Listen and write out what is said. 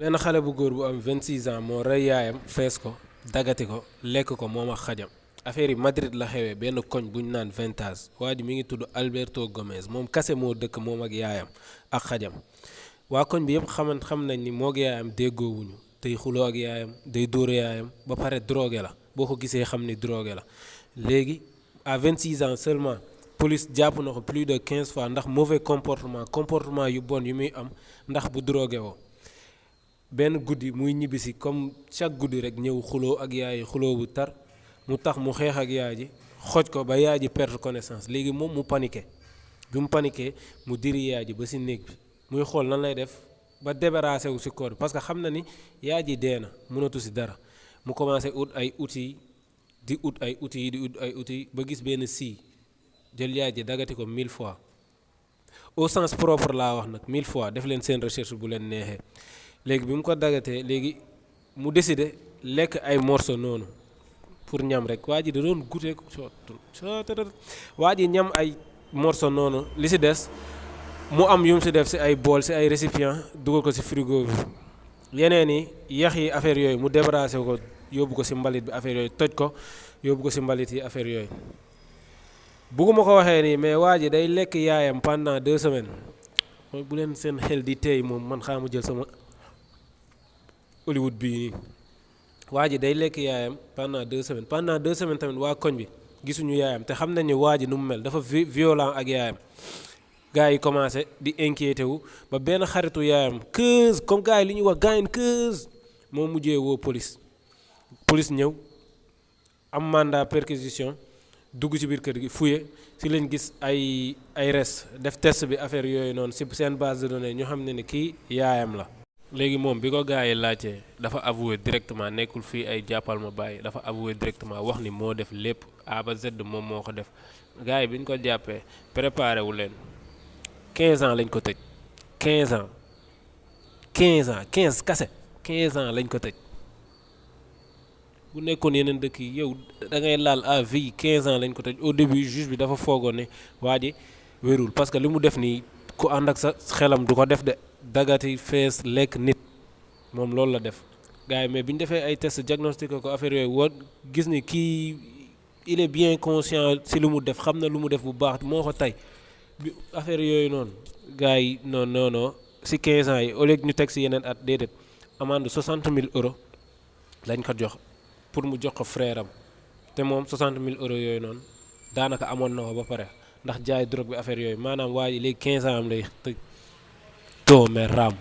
benn xale bu góor bu am 26 ans moo rey yaayam fees ko dagati ko lekk ko moom ak xajam affaire yi Madrid la xewee benn koñ bu ñu naan Vintage waa ji mi ngi tudd Alberto Gomez moom kase moo dëkk moom ak yaayam ak xajam waa koñ bi yëpp xam nañ ni moog yaayam déggoowuñu tey xuloo ak yaayam day dóor yaayam ba pare drogué la boo ko gisee xam ni drogué la léegi à 26 ans seulement police jàpp na ko plus de 15 fois ndax mauvais comportement yu bon yu muy am ndax bu drogué woo benn guddi muy ñibbisi comme chaque guddi rek ñëw xuloo ak yaay xuloo bu tar mu tax mu xeex ak yaay ji xoj ko ba yaay ji perdre connaissance léegi moom mu paniqué bi mu paniqué mu diri yaay ji ba si néeg bi muy xool nan lay def ba débarrassé wu si corps bi parce que xam na ni yaay ji dee na mënatu si dara mu commencé ut ay outils di ut ay outils ba gis benn scie jël yaay ji dagati ko 1000 fois au sens propre laa wax nag 1000 fois def leen seen recherche bu leen neexee léegi bi mu ko dagatee léegi mu décidé lekk ay morceau noonu pour ñam rek waa ji da doon goûter waa ji ñam ay morceau noonu li si des mu am yu mu si def si ay bool si ay récipient dugal ko si frigo bi yeneen yi yax yi affaire yooyu mu débarrassé ko yóbbu ko si mbalit bi affaire yooyu toj ko yóbbu ko si mbalit yi affaire yooyu bugguma ko waxee nii mais waa ji day lekk yaayam pendant 2 semaines mooy bu leen seen xel di tey moom man xaamu jël sama Hollywood bii nii waa ji day lekk yaayam pendant 2 semaines pendant 2 semaines tamit waa koñ bi gisuñu yaayam te xam nañ ne waa ji nu mu mel dafa violent ak yaayam gars yi commencé di inquiété wu ba benn xaritu yaayam keuse comme gars yi li ñuy wax gaañ keuse moo mujjee woo police ñëw am mandat perquisition dugg ci biir kër gi fouillé si lañ gis ay res def test bi affaire yooyu noonu si seen base de données ñu xam ne ni kii yaayam la. léegi moom bi ko gars yi laajtee dafa avoué directement nekkul fii ay jàppal ma bàyyi dafa avoué directement wax ni moo def lépp A ba Z moom moo ko def gars yi bi ñu ko jàppee préparé wu leen 15 ans lañ ko tëj 15 ans 15 kase 15 ans lañ ko tëj bu nekkoon yeneen dëkk yi yow da ngay laal à vie 15 ans lañ ko tëj au début juge bi dafa foogoon ne waa ji wérul parce que li mu def nii ku ànd ak sa xelam du ko def de. dagati fees lekk nit moom loolu la def gars yi mais bi ñu defee ay test diagnostiqué ko affaire yooyu war gis ni kii il est bien conscient si lu mu def xam na lu mu def bu baax moo ko tey bi affaire yooyu noonu gars yi non si 15 ans yi au lieu ñu teg si yeneen at déedéet amende 60 000 euros lañ ko jox pour mu jox ko frère am te moom 60 000 euros yooyu noonu daanaka amoon na ko ba pare ndax jaay drogue bi affaire yooyu maanaam waa ji léegi 15 ans am lay tëj. Tome Ram